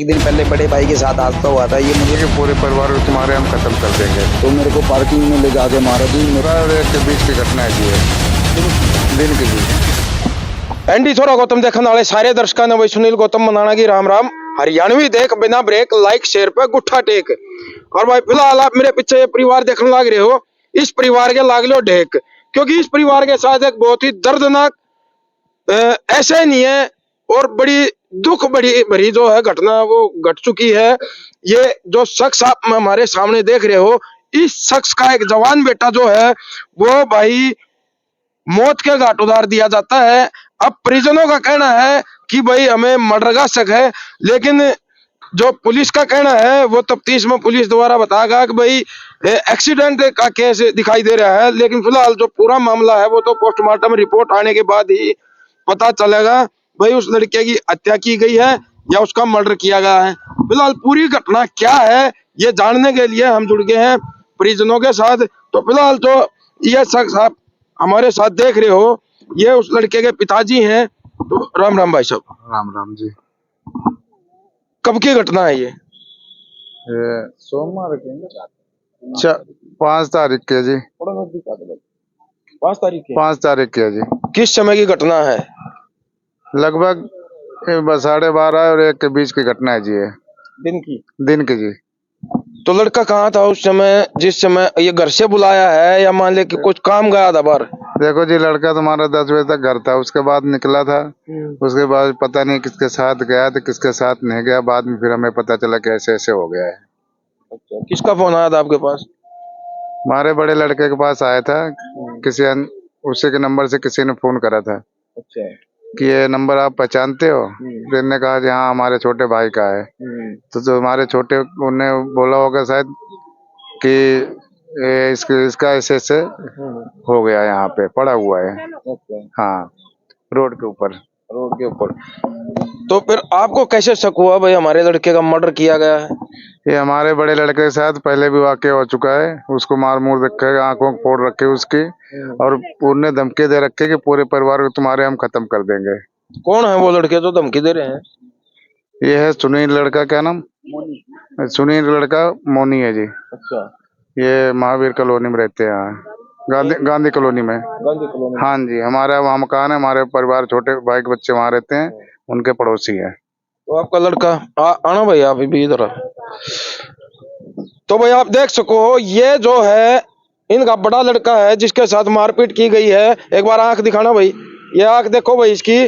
एक दिन पहले बड़े भाई के साथ हादसा हुआ था, ये मुझे कि पूरे परिवार को तुम्हारे हम खत्म कर देंगे। तो मेरे को पार्किंग में ले जाके मारा जी। पूरा एक के बीच की घटना है जी ये, दिन के बीच। एनडी छोरा गौतम देखने वाले सारे दर्शकों ने वही सुनील गौतम मनाना की राम राम। हरियाणवी देख बिना ब्रेक लाइक शेयर पे गुट्ठा टेक। और भाई फिलहाल आप मेरे पीछे ये परिवार देखने लग रहे हो, इस परिवार के लाग लो ढेक, क्योंकि इस परिवार के साथ एक बहुत ही दर्दनाक ऐसे नहीं है और बड़ी दुख बड़ी भरी जो है घटना वो घट चुकी है। ये जो शख्स आप हमारे सामने देख रहे हो, इस शख्स का एक जवान बेटा जो है वो भाई मौत के घाट उतार दिया जाता है। अब परिजनों का कहना है कि भाई हमें मर्डर का शक है, लेकिन जो पुलिस का कहना है वो तफ्तीश में पुलिस द्वारा बताएगा कि भाई एक्सीडेंट का केस दिखाई दे रहा है। लेकिन फिलहाल जो पूरा मामला है वो तो पोस्टमार्टम रिपोर्ट आने के बाद ही पता चलेगा भाई उस लड़के की हत्या की गई है या उसका मर्डर किया गया है। फिलहाल पूरी घटना क्या है ये जानने के लिए हम जुड़ गए हैं परिजनों के साथ। तो फिलहाल जो ये शख्स आप हमारे साथ देख रहे हो, ये उस लड़के के पिताजी हैं। तो राम राम भाई साहब। राम राम जी। कब की घटना है ये? सोमवार के 5 तारीख के जी। 5 तारीख की। 5 तारीख के जी। किस समय की घटना है? लगभग 12:30 और 1 के बीच की घटना है जी ये, दिन की जी। तो लड़का कहाँ था उस समय जिस समय ये घर से बुलाया है, या मान ले कि कुछ काम गया था बाहर? देखो जी, लड़का तुम्हारा 10 बजे तक घर था, उसके बाद निकला था। उसके बाद पता नहीं किसके साथ गया था किसके साथ नहीं गया, बाद में फिर हमें पता चला कि ऐसे ऐसे हो गया है। अच्छा, किसका फोन आया था आपके पास? हमारे बड़े लड़के के पास आया था, उसी के नंबर से किसी ने फोन करा था। अच्छा। कि ये नंबर आप पहचानते हो? फिर ने कहा जी हाँ, हमारे छोटे भाई का है। तो जो हमारे छोटे, उन्हें बोला होगा शायद कि इसका ऐसे हो गया, यहाँ पे पड़ा हुआ है। हाँ, रोड के ऊपर। तो फिर आपको कैसे शक हुआ भाई हमारे लड़के का मर्डर किया गया है? ये हमारे बड़े लड़के के साथ पहले भी वाकया हो चुका है। उसको मार मूर रखे, आंखों को फोड़ रखे उसकी, और उन्हें धमकी दे रखे कि पूरे परिवार को तुम्हारे हम खत्म कर देंगे। कौन है वो लड़के जो धमकी दे रहे हैं? ये है सुनील लड़का, क्या नाम? सुनील लड़का मोनी है जी। अच्छा। ये महावीर कॉलोनी में रहते हैं, गांधी कॉलोनी में। हाँ जी, हमारा वहाँ मकान है, हमारे परिवार छोटे भाई के बच्चे वहाँ रहते हैं, उनके पड़ोसी है। तो आपका लड़का आना भाई, आप भी इधर। तो भाई आप देख सको, ये जो है इनका बड़ा लड़का है जिसके साथ मारपीट की गई है। एक बार आंख दिखाना भाई, ये आंख देखो भाई इसकी।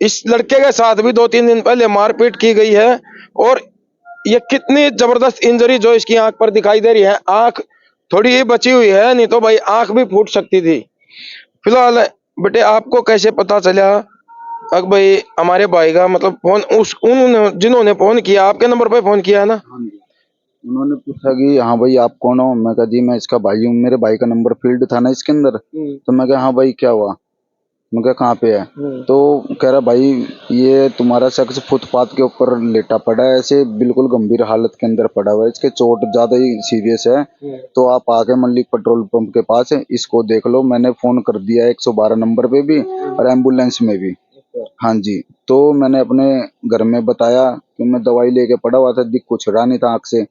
इस लड़के के साथ भी 2-3 दिन पहले मारपीट की गई है, और ये कितनी जबरदस्त इंजरी जो इसकी आंख पर दिखाई दे रही है। आंख थोड़ी ही बची हुई है, नहीं तो भाई आंख भी फूट सकती थी। फिलहाल बेटे आपको कैसे पता चला अब भाई हमारे भाई का मतलब फोन उन्होंने जिन्होंने फोन किया आपके नंबर पे फोन किया है ना? हाँ जी, उन्होंने पूछा कि हाँ भाई आप कौन हो। मैं कहा जी मैं इसका भाई हूँ, मेरे भाई का नंबर फील्ड था ना इसके अंदर। तो मैं कहा हाँ भाई क्या हुआ, मैं कहा कहाँ पे है? तो कह रहा भाई ये तुम्हारा शख्स फुटपाथ के ऊपर लेटा पड़ा है, ऐसे बिल्कुल गंभीर हालत के अंदर पड़ा हुआ है, इसके चोट ज्यादा ही सीरियस है। तो आप आके मल्लिक पेट्रोल पंप के पास है, इसको देख लो। मैंने फोन कर दिया 112 नंबर पे भी और एम्बुलेंस में भी। हाँ जी, तो मैंने अपने घर में बताया कि मैं दवाई लेके पड़ा हुआ था, दिख कुछ रहा नहीं था आँख से,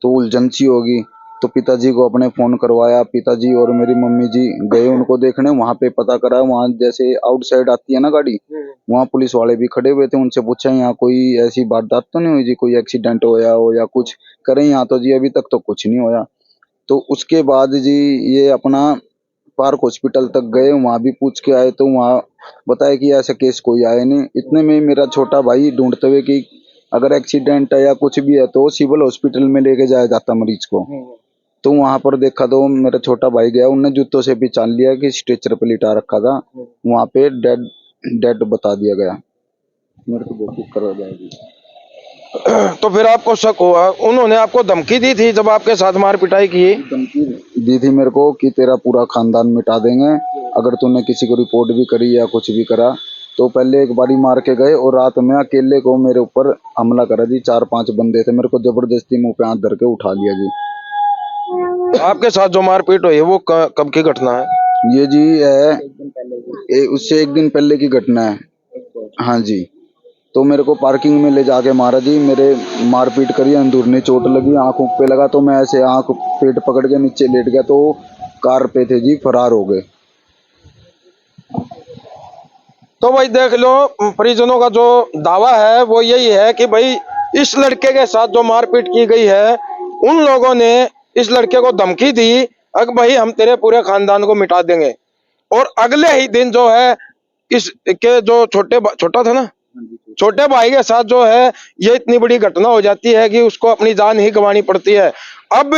तो उलझन सी होगी। तो पिताजी को अपने फोन करवाया, पिताजी और मेरी मम्मी जी गए उनको देखने। वहां पे पता करा, वहां जैसे आउटसाइड आती है ना गाड़ी, वहां पुलिस वाले भी खड़े हुए थे। उनसे पूछा यहाँ कोई ऐसी वारदात तो नहीं हुई जी, कोई एक्सीडेंट होया हो या कुछ करें? यहाँ तो जी अभी तक तो कुछ नहीं होया। तो उसके बाद जी ये अपना पार्क हॉस्पिटल तक गए, वहां भी पूछ के आए, तो वहां बताया कि ऐसा केस कोई आया नहीं। इतने में मेरा छोटा भाई ढूंढते हुए कि अगर एक्सीडेंट है या कुछ भी है तो सिविल हॉस्पिटल में लेके जाया जाता मरीज को। तो वहां पर देखा तो मेरा छोटा भाई गया, उनने जूतों से पहचान लिया कि स्ट्रेचर पे लिटा रखा था। वहां पे डेड बता दिया गया। मेरे को बहुत दुख कर जाएगी। तो फिर आपको शक हुआ, उन्होंने आपको धमकी दी थी जब आपके साथ मार पिटाई की? धमकी दी थी मेरे को कि तेरा पूरा खानदान मिटा देंगे अगर तूने किसी को रिपोर्ट भी करी या कुछ भी करा। तो पहले एक बारी मार के गए और रात में अकेले को मेरे ऊपर हमला करा जी। 4-5 बंदे थे, मेरे को जबरदस्ती मुंह पे हाथ धर के उठा लिया जी। आपके साथ जो मारपीट हुई है वो कब की घटना है? ये जी है उससे 1 दिन पहले की घटना है। हाँ जी, तो मेरे को पार्किंग में ले जाके मारा जी, मेरे मारपीट करी, अंदरूनी चोट लगी, आंखों पे लगा, तो मैं ऐसे आंख पेट पकड़ के नीचे लेट गया, तो कार पे थे जी, फरार हो गए। तो भाई देख लो, परिजनों का जो दावा है वो यही है कि भाई इस लड़के के साथ जो मारपीट की गई है, उन लोगों ने इस लड़के को धमकी दी, अगर भाई हम तेरे पूरे खानदान को मिटा देंगे। और अगले ही दिन जो है इसके जो छोटा था ना, छोटे भाई के साथ जो है ये इतनी बड़ी घटना हो जाती है कि उसको अपनी जान ही गंवानी पड़ती है। अब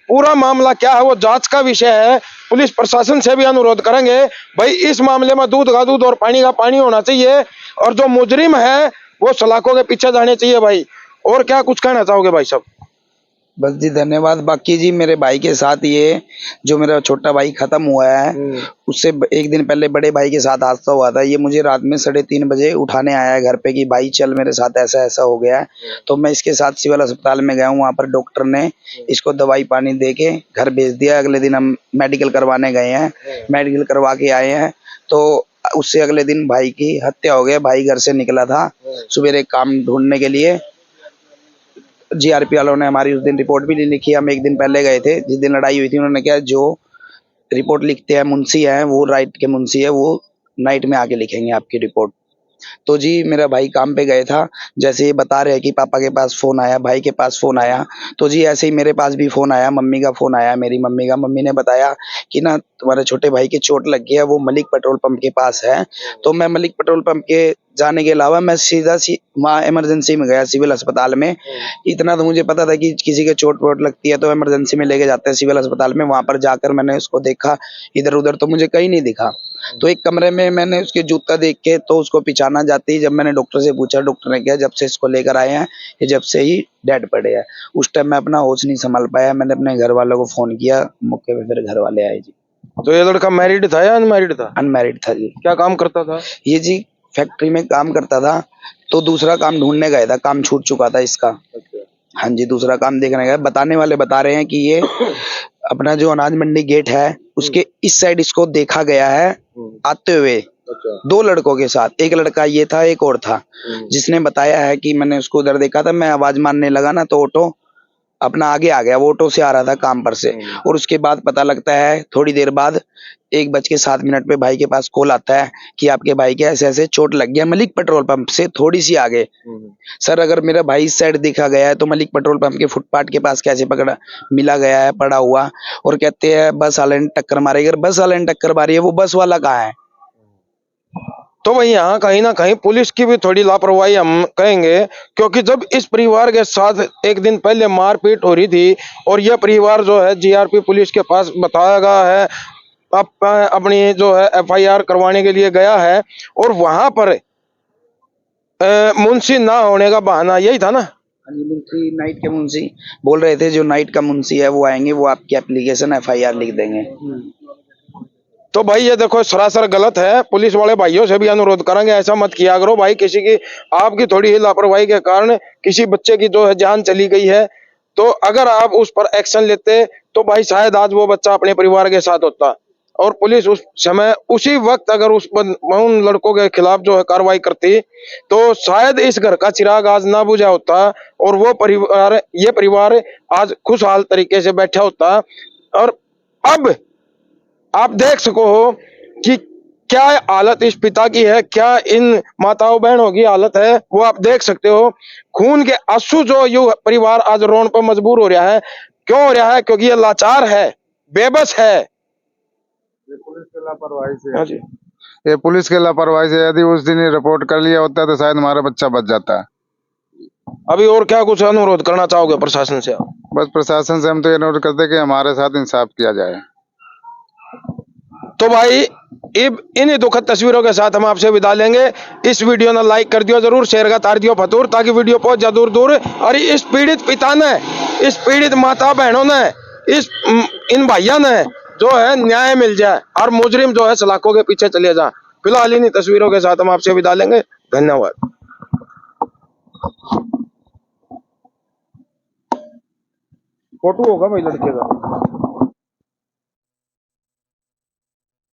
पूरा मामला क्या है वो जांच का विषय है। पुलिस प्रशासन से भी अनुरोध करेंगे, भाई इस मामले में दूध का दूध और पानी का पानी होना चाहिए, और जो मुजरिम है वो सलाखों के पीछे जाने चाहिए भाई। और क्या कुछ कहना चाहोगे भाई साहब? बस जी धन्यवाद। बाकी जी मेरे भाई के साथ ये जो मेरा छोटा भाई खत्म हुआ है, उससे एक दिन पहले बड़े भाई के साथ हादसा हुआ था। ये मुझे रात में 3:30 बजे उठाने आया है घर पे कि भाई चल मेरे साथ ऐसा ऐसा हो गया है। तो मैं इसके साथ सिविल अस्पताल में गया हूँ। वहाँ पर डॉक्टर ने इसको दवाई पानी दे के घर भेज दिया। अगले दिन हम मेडिकल करवाने गए हैं, मेडिकल करवा के आए हैं, तो उससे अगले दिन भाई की हत्या हो गया। भाई घर से निकला था सवेरे काम ढूंढने के लिए। जीआरपी वालों ने हमारी उस दिन रिपोर्ट भी नहीं लिखी। हम एक दिन पहले गए थे, जिस दिन लड़ाई हुई थी। उन्होंने क्या, जो रिपोर्ट लिखते हैं मुंशी हैं, वो राइट के मुंशी है, वो नाइट में आके लिखेंगे आपकी रिपोर्ट। तो जी मेरा भाई काम पे गए था। जैसे ये बता रहे हैं कि पापा के पास फोन आया, भाई के पास फोन आया, तो जी ऐसे ही मेरे पास भी फोन आया, मम्मी का फोन आया, मेरी मम्मी का। मम्मी ने बताया कि ना तुम्हारे छोटे भाई की चोट लग गई है, वो मलिक पेट्रोल पंप के पास है। तो मैं मलिक पेट्रोल पंप के जाने के अलावा मैं सीधा वहाँ इमरजेंसी में गया, सिविल अस्पताल में। इतना तो मुझे पता था कि किसी के चोट वोट लगती है तो इमरजेंसी में लेके जाते हैं सिविल अस्पताल में। वहां पर जाकर मैंने उसको देखा, इधर उधर तो मुझे कहीं नहीं दिखा। तो एक कमरे में मैंने उसके जूता देख के तो उसको पहचाना जाती है। जब मैंने डॉक्टर से पूछा, डॉक्टर ने कहा जब से इसको लेकर आए हैं ये जब से ही डेड पड़े हैं। उस टाइम मैं अपना होश नहीं संभाल पाया। मैंने अपने घर वालों को फोन किया, मौके पे फिर घर वाले आए जी। तो ये लड़का मैरिड था या अनमैरिड था? अनमैरिड था जी। क्या काम करता था ये जी फैक्ट्री में काम करता था, तो दूसरा काम ढूंढने गया था, काम छूट चुका था इसका। हाँ जी, दूसरा काम देखने गया। बताने वाले बता रहे हैं कि ये अपना जो अनाज मंडी गेट है उसके इस साइड इसको देखा गया है आते हुए। दो लड़कों के साथ, एक लड़का ये था, एक और था, जिसने बताया है कि मैंने उसको उधर देखा था। मैं आवाज मारने लगा ना तो ऑटो अपना आगे आ गया। वो ऑटो से आ रहा था काम पर से। और उसके बाद पता लगता है थोड़ी देर बाद 1:07 पे भाई के पास कॉल आता है कि आपके भाई के ऐसे ऐसे चोट लग गया मलिक पेट्रोल पंप से थोड़ी सी आगे। सर अगर मेरा भाई इस साइड देखा गया है तो मलिक पेट्रोल पंप के फुटपाथ के पास कैसे पकड़ा मिला गया है पड़ा हुआ? और कहते हैं बस वाले ने टक्कर मारी। अगर बस वाले ने टक्कर मारी है, वो बस वाला कहाँ है? तो भाई यहाँ कहीं ना कहीं पुलिस की भी थोड़ी लापरवाही हम कहेंगे, क्योंकि जब इस परिवार के साथ एक दिन पहले मारपीट हो रही थी और यह परिवार जो है जीआरपी पुलिस के पास बताया गया है, अपनी जो है एफआईआर करवाने के लिए गया है, और वहां पर मुंशी ना होने का बहाना यही था ना। मुंशी नाइट के मुंशी बोल रहे थे, जो नाइट का मुंशी है वो आएंगे, वो आपकी एप्लीकेशन एफआईआर लिख देंगे। तो भाई ये देखो सरासर गलत है। पुलिस वाले भाइयों से भी अनुरोध करेंगे ऐसा मत किया करो भाई। किसी की आपकी थोड़ी ही लापरवाही के कारण किसी बच्चे की जो है जान चली गई है, तो अगर आप उस पर एक्शन लेते तो भाई शायद आज वो बच्चा अपने परिवार के साथ होता, और पुलिस उस समय उसी वक्त अगर उन लड़कों के खिलाफ जो है कार्रवाई करती तो शायद इस घर का चिराग आज ना बुझा होता, और वो परिवार, ये परिवार आज खुशहाल तरीके से बैठा होता। और अब आप देख सको हो कि क्या हालत इस पिता की है, क्या इन माताओं बहनों की हालत है, वो आप देख सकते हो। खून के आंसू जो यू परिवार आज रोने पर मजबूर हो रहा है। क्यों हो रहा है? क्योंकि ये लाचार है, बेबस है। ये पुलिस की लापरवाही से। हाँ जी। ये पुलिस की लापरवाही से। यदि उस दिन ही रिपोर्ट कर लिया होता तो शायद हमारा बच्चा बच जाता। अभी और क्या कुछ अनुरोध करना चाहोगे प्रशासन से? बस प्रशासन से हम तो ये अनुरोध करते कि हमारे साथ इंसाफ किया जाए। तो भाई इन दुखद तस्वीरों के साथ हम आपसे विदा लेंगे। इस वीडियो ने लाइक कर दियो जरूर, शेयर का तार दियो फतूर, ताकि वीडियो पहुंच जा दूर दूर। और इस पीड़ित पिता ने, इस पीड़ित माता बहनों ने, इन भाइयों ने जो है न्याय मिल जाए और मुजरिम जो है सलाखों के पीछे चले जाए। फिलहाल इन तस्वीरों के साथ हम आपसे विदा लेंगे। धन्यवाद। फोटो होगा भाई लड़के का।